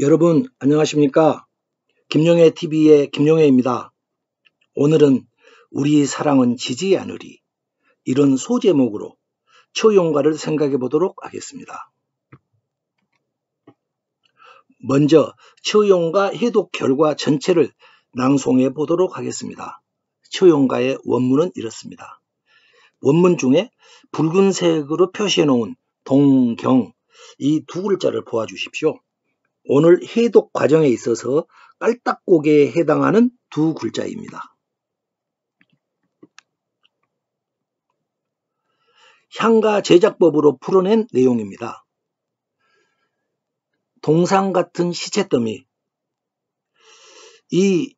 여러분 안녕하십니까? 김용혜 TV의 김용혜입니다. 오늘은 우리 사랑은 지지 않으리, 이런 소제목으로 초용가를 생각해 보도록 하겠습니다. 먼저 초용가 해독 결과 전체를 낭송해 보도록 하겠습니다. 초용가의 원문은 이렇습니다. 원문 중에 붉은색으로 표시해 놓은 동경, 이 두 글자를 보아주십시오. 오늘 해독 과정에 있어서 깔딱고개에 해당하는 두 글자입니다. 향가 제작법으로 풀어낸 내용입니다. 동상 같은 시체더미, 이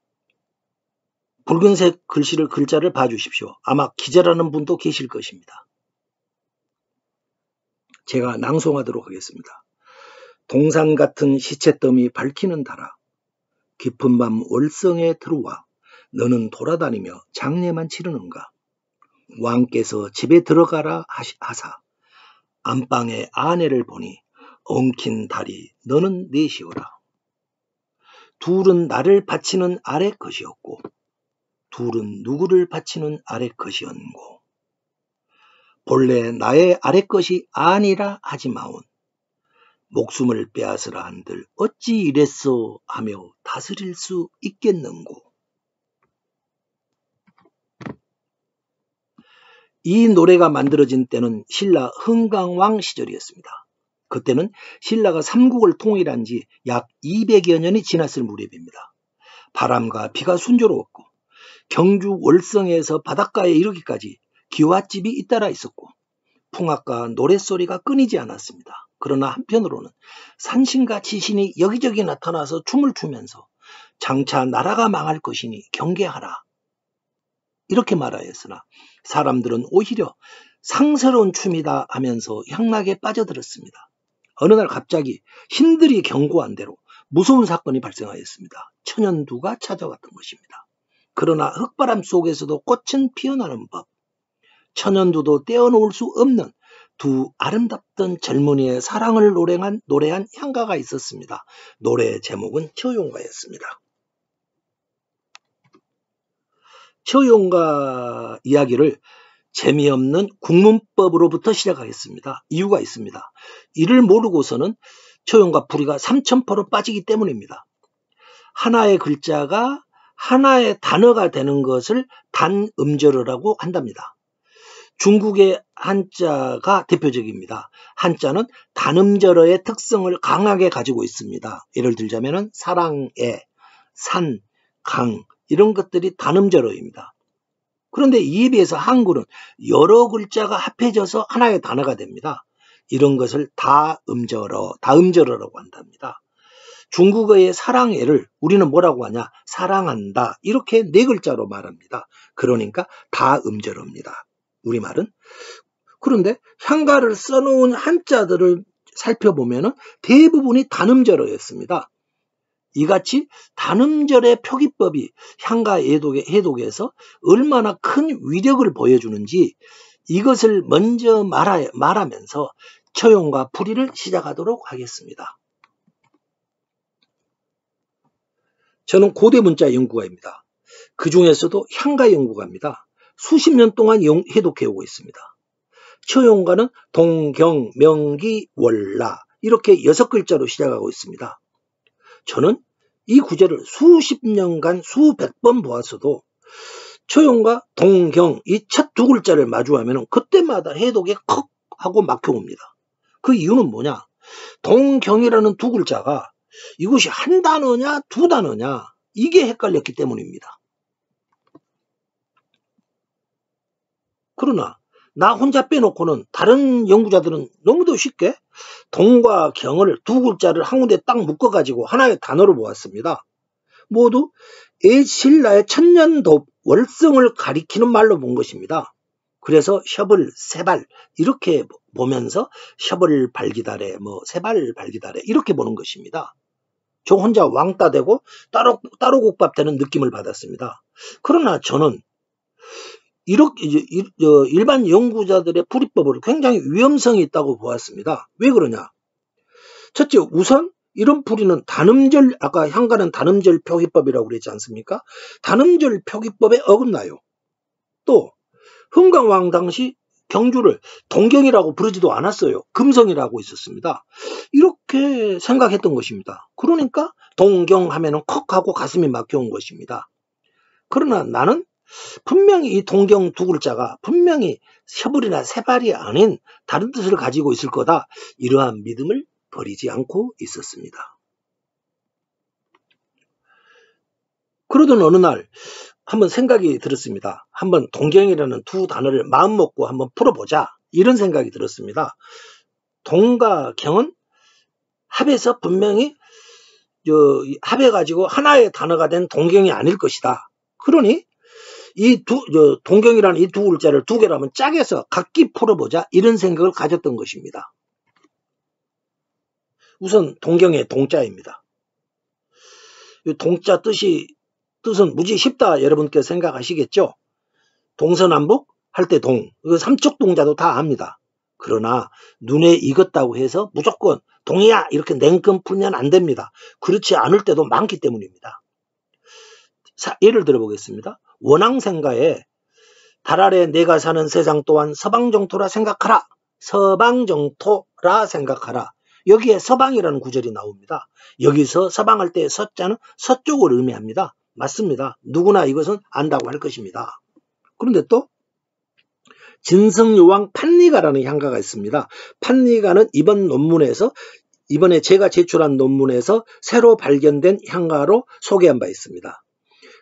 붉은색 글자를 봐주십시오. 아마 기자라는 분도 계실 것입니다. 제가 낭송하도록 하겠습니다. 동산 같은 시체더미 밝히는 달아, 깊은 밤 월성에 들어와 너는 돌아다니며 장례만 치르는가? 왕께서 집에 들어가라 하사 안방에 아내를 보니 엉킨 달이 너는 내시오라. 둘은 나를 바치는 아래 것이었고 둘은 누구를 바치는 아래 것이었고 본래 나의 아래 것이 아니라 하지 마온. 목숨을 빼앗으라 한들 어찌 이랬소 하며 다스릴 수 있겠는고. 이 노래가 만들어진 때는 신라 흥강왕 시절이었습니다. 그때는 신라가 삼국을 통일한 지 약 200여 년이 지났을 무렵입니다. 바람과 비가 순조로웠고 경주 월성에서 바닷가에 이르기까지 기와집이 잇따라 있었고 풍악과 노랫소리가 끊이지 않았습니다. 그러나 한편으로는 산신과 지신이 여기저기 나타나서 춤을 추면서 장차 나라가 망할 것이니 경계하라, 이렇게 말하였으나 사람들은 오히려 상스러운 춤이다 하면서 향락에 빠져들었습니다. 어느 날 갑자기 신들이 경고한 대로 무서운 사건이 발생하였습니다. 천연두가 찾아왔던 것입니다. 그러나 흙바람 속에서도 꽃은 피어나는 법, 천연두도 떼어놓을 수 없는 두 아름답던 젊은이의 사랑을 노래한 향가가 있었습니다. 노래의 제목은 초용가였습니다. 초용가 이야기를 재미없는 국문법으로부터 시작하겠습니다. 이유가 있습니다. 이를 모르고서는 초용가 풀이가 삼천포로 빠지기 때문입니다. 하나의 글자가 하나의 단어가 되는 것을 단음절어라고 한답니다. 중국의 한자가 대표적입니다. 한자는 단음절어의 특성을 강하게 가지고 있습니다. 예를 들자면 사랑애, 산, 강 이런 것들이 단음절어입니다. 그런데 이에 비해서 한글은 여러 글자가 합해져서 하나의 단어가 됩니다. 이런 것을 다음절어라고 한답니다. 중국어의 사랑애를 우리는 뭐라고 하냐? 사랑한다, 이렇게 네 글자로 말합니다. 그러니까 다음절어입니다. 우리말은. 그런데 향가를 써놓은 한자들을 살펴보면 대부분이 단음절어였습니다. 이같이 단음절의 표기법이 향가 해독에서 얼마나 큰 위력을 보여주는지 이것을 먼저 말하면서 초용가 풀이를 시작하도록 하겠습니다. 저는 고대 문자 연구가입니다. 그 중에서도 향가 연구가입니다. 수십 년 동안 해독해오고 있습니다. 초용가는 동경, 명기, 월라 이렇게 6글자로 시작하고 있습니다. 저는 이 구절을 수십 년간 수백 번 보았어도 초용가, 동경 이 첫 두 글자를 마주하면 그때마다 해독에 컥 하고 막혀옵니다. 그 이유는 뭐냐? 동경이라는 두 글자가 이것이 한 단어냐 두 단어냐 이게 헷갈렸기 때문입니다. 그러나 나 혼자 빼놓고는 다른 연구자들은 너무도 쉽게 동과 경을 두 글자를 한 군데 딱 묶어가지고 하나의 단어로 보았습니다. 모두 신라의 천년도 월성을 가리키는 말로 본 것입니다. 그래서 셔벌, 세발 이렇게 보면서 셔벌 발기달에 세발 발기달에 이렇게 보는 것입니다. 저 혼자 왕따 되고 따로 국밥 되는 느낌을 받았습니다. 그러나 저는 이렇게 일반 연구자들의 풀이법을 굉장히 위험성이 있다고 보았습니다. 왜 그러냐? 첫째, 우선 이런 풀이는 단음절, 아까 향가는 단음절 표기법이라고 그랬지 않습니까? 단음절 표기법에 어긋나요. 또 흥강왕 당시 경주를 동경이라고 부르지도 않았어요. 금성이라고 있었습니다. 이렇게 생각했던 것입니다. 그러니까 동경하면은 컥하고 가슴이 막혀온 것입니다. 그러나 나는 분명히 이 동경 두 글자가 분명히 셔불이나 세발이 아닌 다른 뜻을 가지고 있을 거다. 이러한 믿음을 버리지 않고 있었습니다. 그러던 어느 날 한번 생각이 들었습니다. 한번 동경이라는 두 단어를 마음먹고 한번 풀어보자. 이런 생각이 들었습니다. 동과 경은 합해서 분명히 합해가지고 하나의 단어가 된 동경이 아닐 것이다. 그러니 동경이라는 이 두 글자를 두 개로 하면 짝에서 각기 풀어보자. 이런 생각을 가졌던 것입니다. 우선 동경의 동자입니다. 이 동자 뜻은 무지 쉽다 여러분께 생각하시겠죠? 동서남북 할 때 동, 삼척 동자도 다 압니다. 그러나 눈에 익었다고 해서 무조건 동이야 이렇게 냉큼 풀면 안 됩니다. 그렇지 않을 때도 많기 때문입니다. 예를 들어보겠습니다. 원앙생가에 달 아래 내가 사는 세상 또한 서방정토라 생각하라. 서방정토라 생각하라. 여기에 서방이라는 구절이 나옵니다. 여기서 서방할 때 서자는 서쪽을 의미합니다. 맞습니다. 누구나 이것은 안다고 할 것입니다. 그런데 또 진성요왕 판니가라는 향가가 있습니다. 판니가는 이번에 제가 제출한 논문에서 새로 발견된 향가로 소개한 바 있습니다.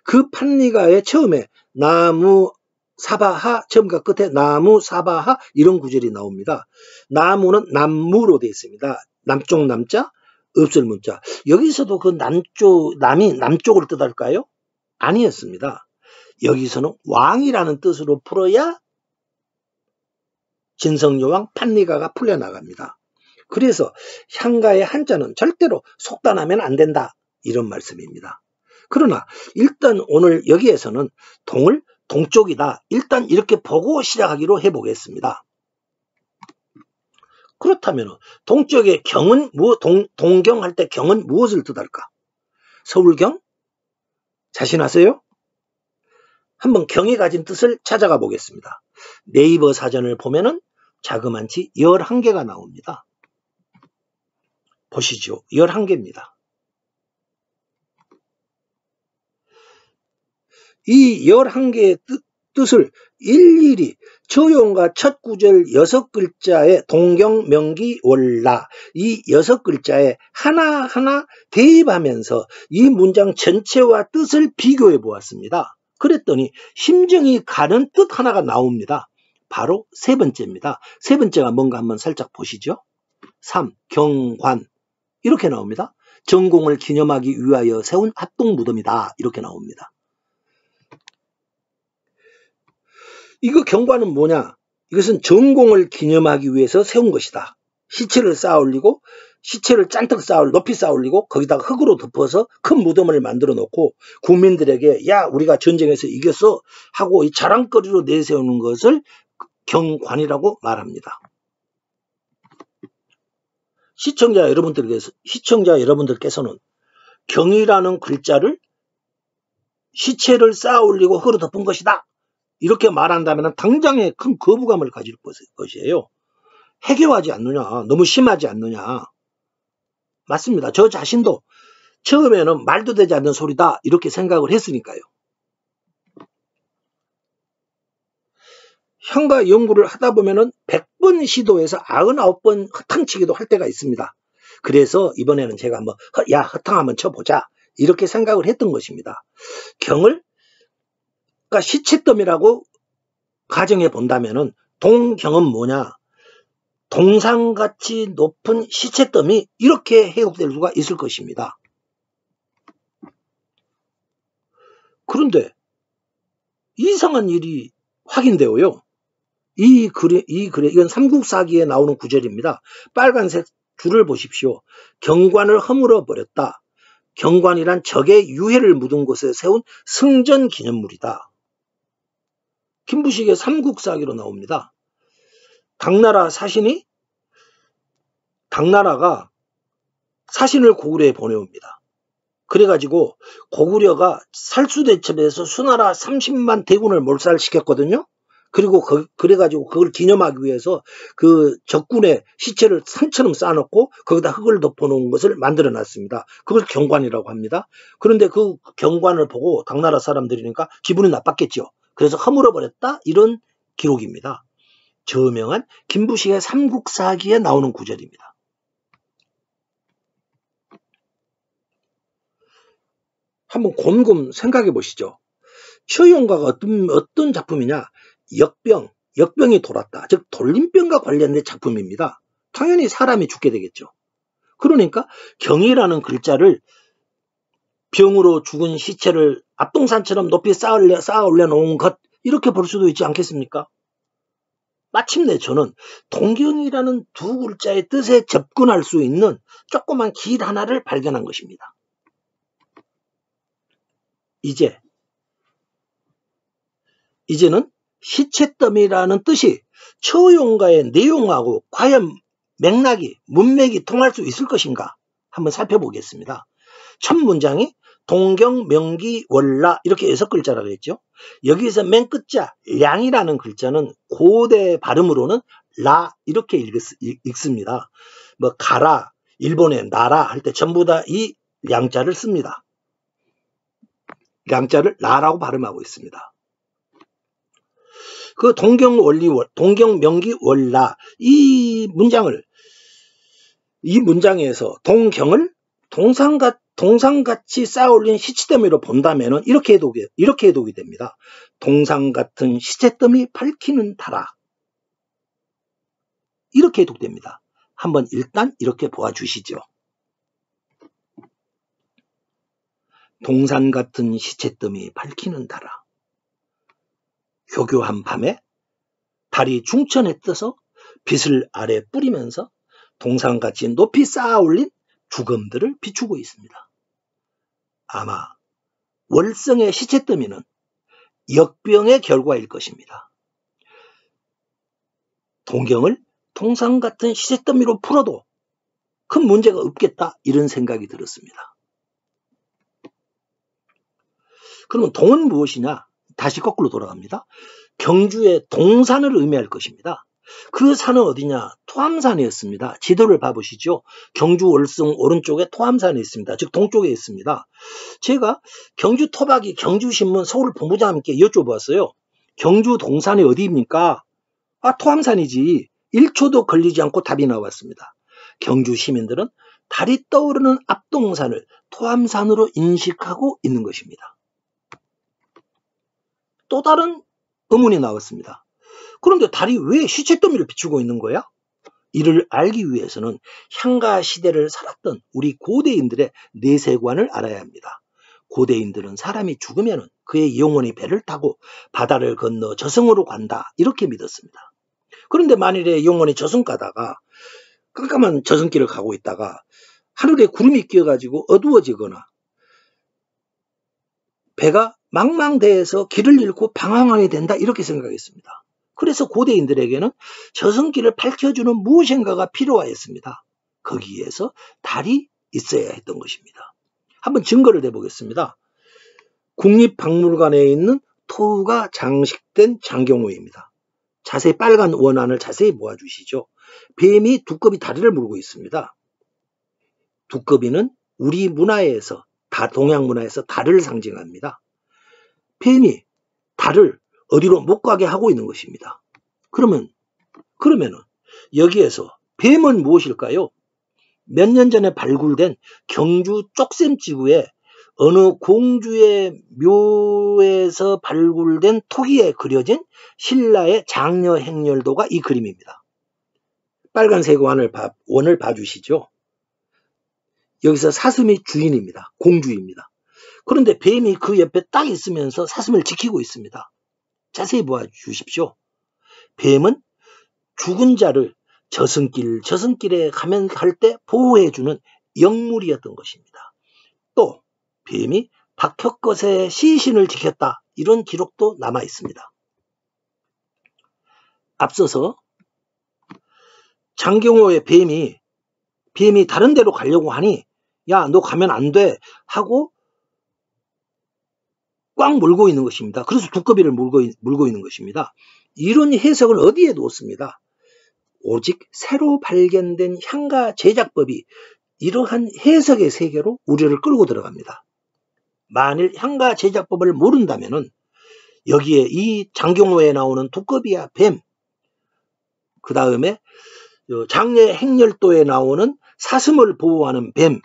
그 판니가의 처음에 나무 사바하, 처음과 끝에 나무 사바하 이런 구절이 나옵니다. 나무는 남무로 되어 있습니다. 남쪽 남자, 없을 문자. 여기서도 그 남이 남쪽을 뜻할까요? 아니었습니다. 여기서는 왕이라는 뜻으로 풀어야 진성요왕 판니가가 풀려나갑니다. 그래서 향가의 한자는 절대로 속단하면 안 된다. 이런 말씀입니다. 그러나 일단 오늘 여기에서는 동을 동쪽이다. 일단 이렇게 보고 시작하기로 해보겠습니다. 그렇다면 동쪽의 경은 동경할 때 경은 무엇을 뜻할까? 서울경? 자신하세요? 한번 경이 가진 뜻을 찾아가 보겠습니다. 네이버 사전을 보면은 자그만치 11개가 나옵니다. 보시죠. 11개입니다. 이 11개의 뜻을 일일이 저용과 첫 구절 6글자의 동경, 명기, 월라 이 6글자에 하나하나 대입하면서 이 문장 전체와 뜻을 비교해 보았습니다. 그랬더니 심정이 가는 뜻 하나가 나옵니다. 바로 세 번째입니다. 세 번째가 뭔가 한번 살짝 보시죠. 3. 경관 이렇게 나옵니다. 전공을 기념하기 위하여 세운 합동무덤이다. 이렇게 나옵니다. 이거 경관은 뭐냐? 이것은 전공을 기념하기 위해서 세운 것이다. 시체를 쌓아올리고 시체를 잔뜩 높이 쌓아올리고 거기다가 흙으로 덮어서 큰 무덤을 만들어 놓고 국민들에게 야 우리가 전쟁에서 이겼어 하고 이 자랑거리로 내세우는 것을 경관이라고 말합니다. 시청자 여러분들께서는 경이라는 글자를 시체를 쌓아올리고 흙으로 덮은 것이다. 이렇게 말한다면 당장에 큰 거부감을 가질 것이에요. 해교하지 않느냐. 너무 심하지 않느냐. 맞습니다. 저 자신도 처음에는 말도 되지 않는 소리다. 이렇게 생각을 했으니까요. 향가 연구를 하다 보면은 100번 시도해서 99번 허탕치기도 할 때가 있습니다. 그래서 이번에는 제가 한번 허탕 한번 쳐보자. 이렇게 생각을 했던 것입니다. 경을 그러니까 시체덤이라고 가정해 본다면은 동경은 뭐냐? 동상같이 높은 시체덤이 이렇게 해석될 수가 있을 것입니다. 그런데 이상한 일이 확인되어요. 이건 삼국사기에 나오는 구절입니다. 빨간색 줄을 보십시오. 경관을 허물어 버렸다. 경관이란 적의 유해를 묻은 곳에 세운 승전 기념물이다. 김부식의 삼국사기로 나옵니다. 당나라가 사신을 고구려에 보내옵니다. 그래가지고 고구려가 살수대첩에서 수나라 30만 대군을 몰살시켰거든요. 그리고 그래가지고 그걸 기념하기 위해서 그 적군의 시체를 산처럼 쌓아놓고 거기다 흙을 덮어놓은 것을 만들어 놨습니다. 그걸 경관이라고 합니다. 그런데 그 경관을 보고 당나라 사람들이니까 기분이 나빴겠죠. 그래서 허물어버렸다, 이런 기록입니다. 저명한 김부식의 삼국사기에 나오는 구절입니다. 한번 곰곰 생각해 보시죠. 최용가가 어떤 작품이냐? 역병이 돌았다. 즉 돌림병과 관련된 작품입니다. 당연히 사람이 죽게 되겠죠. 그러니까 경이라는 글자를 병으로 죽은 시체를 앞동산처럼 높이 쌓아 올려놓은 것, 이렇게 볼 수도 있지 않겠습니까? 마침내 저는 동경이라는 두 글자의 뜻에 접근할 수 있는 조그만 길 하나를 발견한 것입니다. 이제는 시체더미라는 뜻이 처용가의 내용하고 과연 문맥이 통할 수 있을 것인가 한번 살펴보겠습니다. 첫 문장이 동경, 명기, 월라, 이렇게 6글자라고 했죠. 여기서 맨 끝자 량이라는 글자는 고대 발음으로는 라, 이렇게 읽습니다. 뭐 가라, 일본의 나라 할 때 전부 다 이 량자를 씁니다. 량자를 라라고 발음하고 있습니다. 그 동경, 명기, 월라, 이 문장에서 동경을 동상같이 쌓아올린 시체더미로 본다면 이렇게 해독이 됩니다. 동상 같은 시체더미 밝히는 달아. 이렇게 해독됩니다. 한번 일단 이렇게 보아주시죠. 동산 같은 시체더미 밝히는 달아. 효교한 밤에 달이 중천에 떠서 빛을 아래 뿌리면서 동상같이 높이 쌓아올린 죽음들을 비추고 있습니다. 아마 월성의 시체더미는 역병의 결과일 것입니다. 동경을 동상같은 시체더미로 풀어도 큰 문제가 없겠다, 이런 생각이 들었습니다. 그러면 동은 무엇이냐? 다시 거꾸로 돌아갑니다. 경주의 동산을 의미할 것입니다. 그 산은 어디냐? 토암산이었습니다. 지도를 봐보시죠. 경주 월성 오른쪽에 토암산이 있습니다. 즉 동쪽에 있습니다. 제가 경주 토박이 경주신문 서울 본부장님께 여쭤봤어요. 경주 동산이 어디입니까? 토암산이지. 1초도 걸리지 않고 답이 나왔습니다. 경주 시민들은 달이 떠오르는 앞동산을 토암산으로 인식하고 있는 것입니다. 또 다른 의문이 나왔습니다. 그런데 달이 왜 시체더미를 비추고 있는 거야? 이를 알기 위해서는 향가 시대를 살았던 우리 고대인들의 내세관을 알아야 합니다. 고대인들은 사람이 죽으면 그의 영혼이 배를 타고 바다를 건너 저승으로 간다, 이렇게 믿었습니다. 그런데 만일에 영혼이 저승 가다가 깜깜한 저승길을 가고 있다가 하늘에 구름이 끼어가지고 어두워지거나 배가 망망대해서 길을 잃고 방황하게 된다, 이렇게 생각했습니다. 그래서 고대인들에게는 저승길을 밝혀주는 무엇인가가 필요하였습니다. 거기에서 달이 있어야 했던 것입니다. 한번 증거를 내보겠습니다. 국립박물관에 있는 토우가 장식된 장경호입니다. 자세히 빨간 원안을 자세히 모아주시죠. 뱀이 두꺼비 다리를 물고 있습니다. 두꺼비는 우리 문화에서, 동양 문화에서 달을 상징합니다. 뱀이 달을 어디로 못 가게 하고 있는 것입니다. 그러면은 여기에서 뱀은 무엇일까요? 몇 년 전에 발굴된 경주 쪽샘지구에 어느 공주의 묘에서 발굴된 토기에 그려진 신라의 장려 행렬도가 이 그림입니다. 빨간색 원을 봐주시죠. 여기서 사슴이 주인입니다. 공주입니다. 그런데 뱀이 그 옆에 딱 있으면서 사슴을 지키고 있습니다. 자세히 보아주십시오. 뱀은 죽은 자를 저승길에 가면 갈 때 보호해주는 영물이었던 것입니다. 또 뱀이 박혁것의 시신을 지켰다, 이런 기록도 남아 있습니다. 앞서서 장경호의 뱀이 뱀이 다른 데로 가려고 하니 야, 너 가면 안 돼 하고 꽉 물고 있는 것입니다. 그래서 두꺼비를 물고 있는 것입니다. 이런 해석을 어디에 놓습니다. 오직 새로 발견된 향가 제작법이 이러한 해석의 세계로 우리를 끌고 들어갑니다. 만일 향가 제작법을 모른다면은 여기에 이 장경호에 나오는 두꺼비와 뱀, 그 다음에 장례 행렬도에 나오는 사슴을 보호하는 뱀,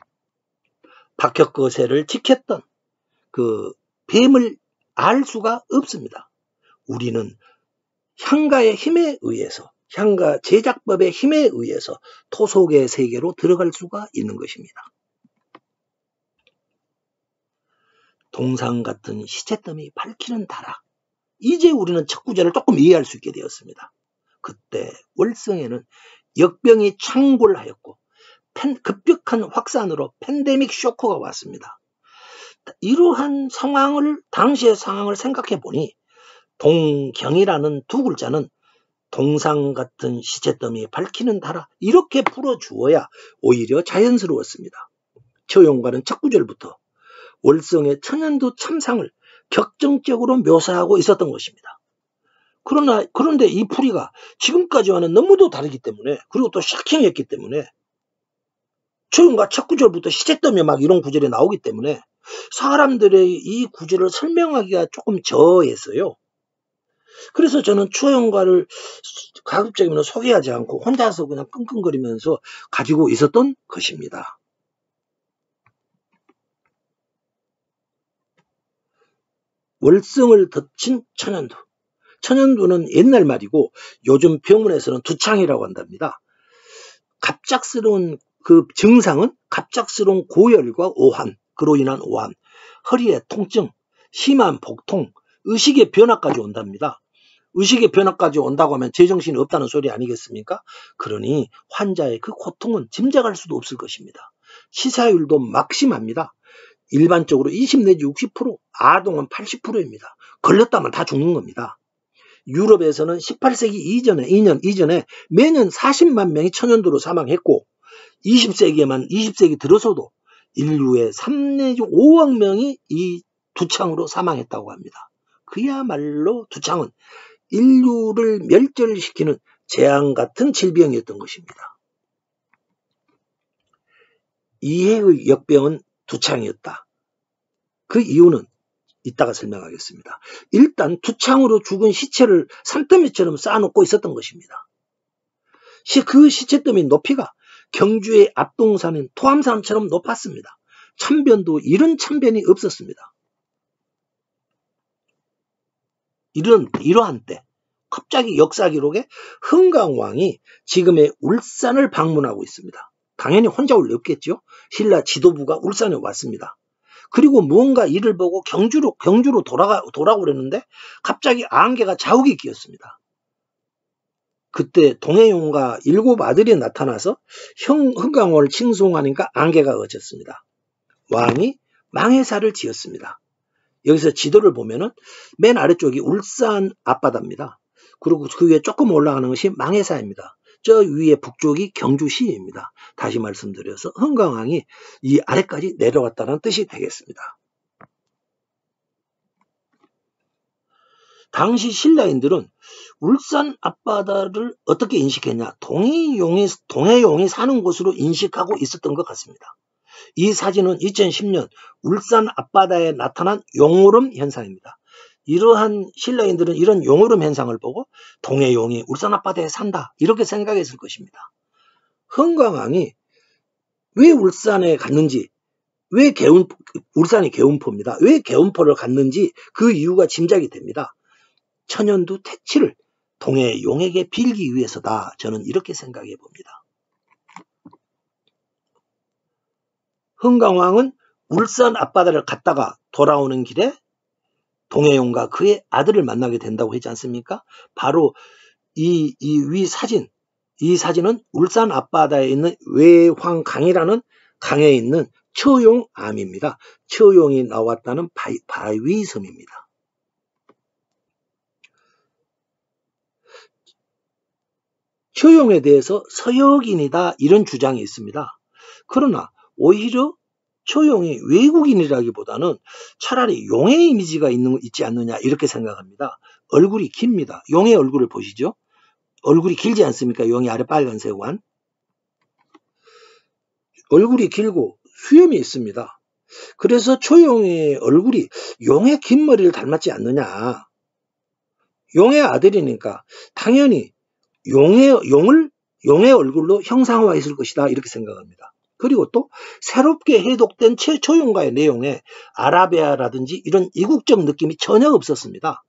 박혁거세를 지켰던 그 뱀을 알 수가 없습니다. 우리는 향가의 힘에 의해서, 향가 제작법의 힘에 의해서 토속의 세계로 들어갈 수가 있는 것입니다. 동상 같은 시체더미 밝히는 다락. 이제 우리는 첫 구절을 조금 이해할 수 있게 되었습니다. 그때 월성에는 역병이 창궐하였고 급격한 확산으로 팬데믹 쇼크가 왔습니다. 이러한 상황을, 당시의 상황을 생각해 보니 동경이라는 두 글자는 동상 같은 시체더미 밝히는 다락, 이렇게 풀어주어야 오히려 자연스러웠습니다. 처용과는 첫 구절부터 월성의 천연두 참상을 격정적으로 묘사하고 있었던 것입니다. 그런데 이 풀이가 지금까지와는 너무도 다르기 때문에, 그리고 또 샤킹했기 때문에, 처음과 첫 구절부터 시체더미 막 이런 구절이 나오기 때문에 사람들의 이 구절을 설명하기가 조금 저했어요. 그래서 저는 추영과를 가급적이면 소개하지 않고 혼자서 그냥 끙끙거리면서 가지고 있었던 것입니다. 월성을 덮친 천연두. 천연두는 옛날 말이고 요즘 병원에서는 두창이라고 한답니다. 갑작스러운 그 증상은 갑작스러운 고열과 오한, 그로 인한 오한, 허리의 통증, 심한 복통, 의식의 변화까지 온답니다. 의식의 변화까지 온다고 하면 제정신이 없다는 소리 아니겠습니까? 그러니 환자의 그 고통은 짐작할 수도 없을 것입니다. 치사율도 막심합니다. 일반적으로 20 내지 60%, 아동은 80%입니다. 걸렸다면 다 죽는 겁니다. 유럽에서는 18세기 이전에, 2년 이전에 매년 40만 명이 천연두로 사망했고 20세기 들어서도 인류의 3 내지 5억 명이 이 두창으로 사망했다고 합니다. 그야말로 두창은 인류를 멸절시키는 재앙 같은 질병이었던 것입니다. 이해의 역병은 두창이었다. 그 이유는 이따가 설명하겠습니다. 일단 두창으로 죽은 시체를 산더미처럼 쌓아놓고 있었던 것입니다. 그 시체더미 높이가 경주의 앞동산인 토암산처럼 높았습니다. 참변도 이런 참변이 없었습니다. 이러한 때 갑자기 역사 기록에 흥강왕이 지금의 울산을 방문하고 있습니다. 당연히 혼자 올 리 없겠죠. 신라 지도부가 울산에 왔습니다. 그리고 무언가 일을 보고 경주로 돌아오려는데 갑자기 안개가 자욱이 끼었습니다. 그때 동해용과 7 아들이 나타나서 흥강왕을 칭송하니까 안개가 걷혔습니다. 왕이 망해사를 지었습니다. 여기서 지도를 보면은 맨 아래쪽이 울산 앞바다입니다. 그리고 그 위에 조금 올라가는 것이 망해사입니다. 저 위에 북쪽이 경주시입니다. 다시 말씀드려서 흥강왕이 이 아래까지 내려왔다는 뜻이 되겠습니다. 당시 신라인들은 울산 앞바다를 어떻게 인식했냐? 동해용이 사는 곳으로 인식하고 있었던 것 같습니다. 이 사진은 2010년 울산 앞바다에 나타난 용오름 현상입니다. 이러한 신라인들은 이런 용오름 현상을 보고 동해용이 울산 앞바다에 산다 이렇게 생각했을 것입니다. 흥강왕이 왜 울산에 갔는지, 울산이 개운포입니다. 왜 개운포를 갔는지 그 이유가 짐작이 됩니다. 천연두 퇴치를 동해용에게 빌기 위해서다. 저는 이렇게 생각해 봅니다. 흥강왕은 울산 앞바다를 갔다가 돌아오는 길에 동해용과 그의 아들을 만나게 된다고 했지 않습니까? 바로 이 사진은 울산 앞바다에 있는 외황강이라는 강에 있는 처용암입니다. 처용이 나왔다는 바위섬입니다. 처용에 대해서 서역인이다 이런 주장이 있습니다. 그러나 오히려 초용이 외국인이라기보다는 차라리 용의 이미지가 있지 않느냐 이렇게 생각합니다. 얼굴이 깁니다. 용의 얼굴을 보시죠. 얼굴이 길지 않습니까? 용이 아래 빨간색 완. 얼굴이 길고 수염이 있습니다. 그래서 초용의 얼굴이 용의 긴 머리를 닮았지 않느냐. 용의 아들이니까 당연히 용의 얼굴로 형상화했을 것이다 이렇게 생각합니다. 그리고 또 새롭게 해독된 최초용과의 내용에 아라비아라든지 이런 이국적 느낌이 전혀 없었습니다.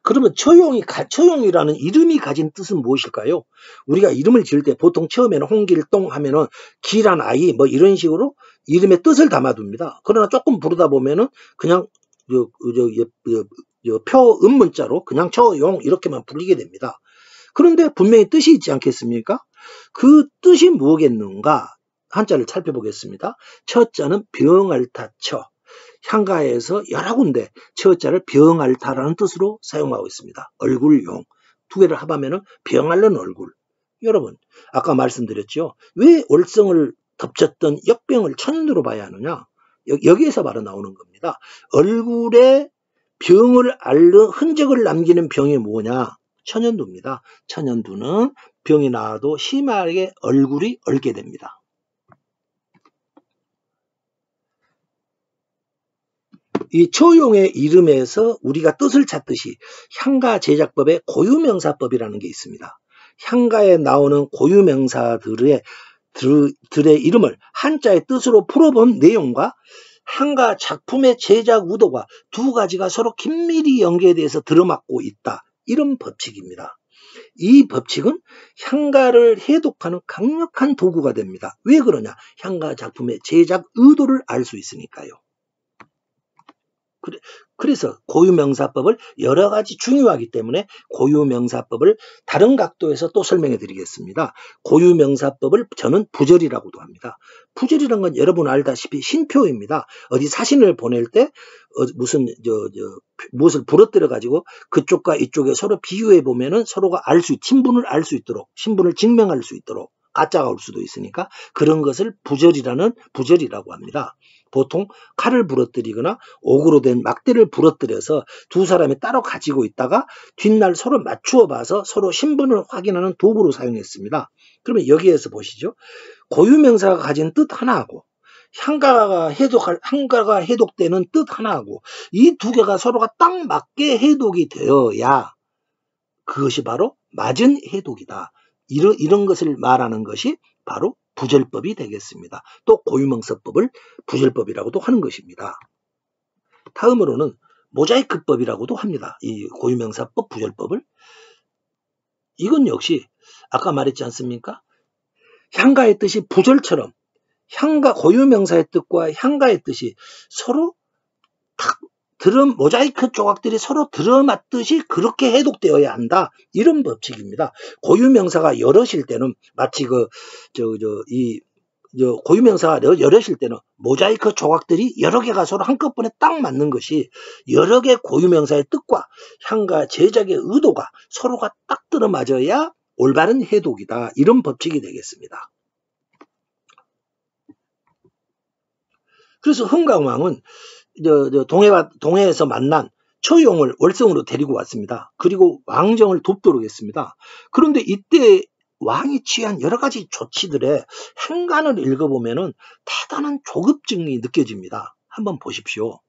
그러면 초용이라는 이름이 가진 뜻은 무엇일까요? 우리가 이름을 지을 때 보통 처음에는 홍길동 하면은 기란 아이 뭐 이런 식으로 이름의 뜻을 담아둡니다. 그러나 조금 부르다 보면은 그냥 표음문자로 그냥 초용 이렇게만 불리게 됩니다. 그런데 분명히 뜻이 있지 않겠습니까? 그 뜻이 무엇겠는가? 한자를 살펴보겠습니다. 처자는 병알타처. 향가에서 여러 군데 처자를 병알타라는 뜻으로 사용하고 있습니다. 얼굴용. 두 개를 합하면 병 앓는 얼굴. 여러분, 아까 말씀드렸죠. 왜 월성을 덮쳤던 역병을 천연두로 봐야 하느냐? 여기에서 바로 나오는 겁니다. 얼굴에 병을 앓는 흔적을 남기는 병이 뭐냐? 천연두입니다. 천연두는 병이 나와도 심하게 얼굴이 얽게 됩니다. 이 초용의 이름에서 우리가 뜻을 찾듯이 향가 제작법에 고유명사법이라는 게 있습니다. 향가에 나오는 고유명사들의 이름을 한자의 뜻으로 풀어본 내용과 향가 작품의 제작 의도가 두 가지가 서로 긴밀히 연계돼서 들어맞고 있다. 이런 법칙입니다. 이 법칙은 향가를 해독하는 강력한 도구가 됩니다. 왜 그러냐? 향가 작품의 제작 의도를 알 수 있으니까요. 그래서 고유명사법을 여러 가지 중요하기 때문에 고유명사법을 다른 각도에서 또 설명해 드리겠습니다. 고유명사법을 저는 부절이라고도 합니다. 부절이란 건 여러분 알다시피 신표입니다. 어디 사신을 보낼 때 무엇을 부러뜨려 가지고 그쪽과 이쪽에 서로 비교해 보면은 서로가 친분을 알 수 있도록, 신분을 증명할 수 있도록 가짜가 올 수도 있으니까 그런 것을 부절이라고 합니다. 보통 칼을 부러뜨리거나 옥으로 된 막대를 부러뜨려서 두 사람이 따로 가지고 있다가 뒷날 서로 맞추어 봐서 서로 신분을 확인하는 도구로 사용했습니다. 그러면 여기에서 보시죠. 고유명사가 가진 뜻 하나하고 향가가 해독되는 뜻 하나하고 이 두 개가 서로가 딱 맞게 해독이 되어야 그것이 바로 맞은 해독이다. 이런 것을 말하는 것이 바로 부절법이 되겠습니다. 또 고유명사법을 부절법이라고도 하는 것입니다. 다음으로는 모자이크법이라고도 합니다. 이 고유명사법, 부절법을. 이건 역시 아까 말했지 않습니까? 향가의 뜻이 부절처럼 고유명사의 뜻과 향가의 뜻이 서로 탁 모자이크 조각들이 서로 들어맞듯이 그렇게 해독되어야 한다. 이런 법칙입니다. 고유명사가 여럿일 때는 마치 고유명사가 여럿일 때는 모자이크 조각들이 여러 개가 서로 한꺼번에 딱 맞는 것이 여러 개 고유명사의 뜻과 향가 제작의 의도가 서로가 딱 들어맞아야 올바른 해독이다. 이런 법칙이 되겠습니다. 그래서 흥강왕은 동해에서 만난 초용을 월성으로 데리고 왔습니다. 그리고 왕정을 돕도록 했습니다. 그런데 이때 왕이 취한 여러 가지 조치들의 행간을 읽어보면 대단한 조급증이 느껴집니다. 한번 보십시오.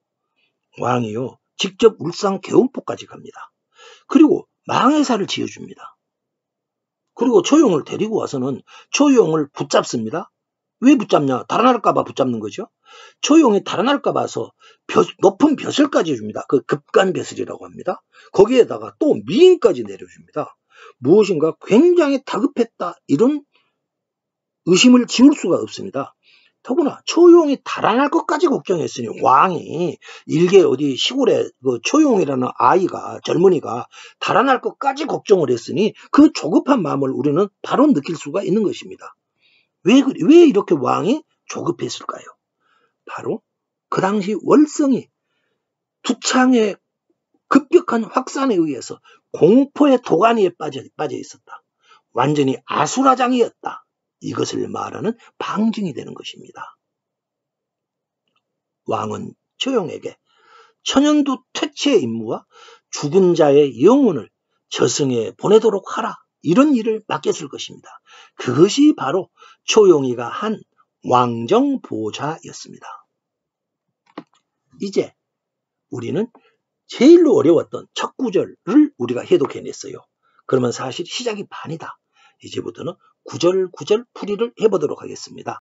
왕이요, 직접 울산 개운포까지 갑니다. 그리고 망해사를 지어줍니다. 그리고 초용을 데리고 와서는 초용을 붙잡습니다. 왜 붙잡냐? 달아날까봐 붙잡는 거죠. 초용이 달아날까봐서 높은 벼슬까지 줍니다. 그 급간벼슬이라고 합니다. 거기에다가 또 미인까지 내려줍니다. 무엇인가 굉장히 다급했다. 이런 의심을 지울 수가 없습니다. 더구나 초용이 달아날 것까지 걱정했으니 왕이 일개 어디 시골에 초용이라는 젊은이가 달아날 것까지 걱정을 했으니 그 조급한 마음을 우리는 바로 느낄 수가 있는 것입니다. 왜 이렇게 왕이 조급했을까요? 바로 그 당시 월성이 두창의 급격한 확산에 의해서 공포의 도가니에 빠져 있었다. 완전히 아수라장이었다. 이것을 말하는 방증이 되는 것입니다. 왕은 조용에게 천연두 퇴치의 임무와 죽은 자의 영혼을 저승에 보내도록 하라, 이런 일을 맡겼을 것입니다. 그것이 바로 초용이가 한 왕정보좌였습니다. 이제 우리는 제일로 어려웠던 첫 구절을 우리가 해독해냈어요. 그러면 사실 시작이 반이다. 이제부터는 구절 풀이를 해보도록 하겠습니다.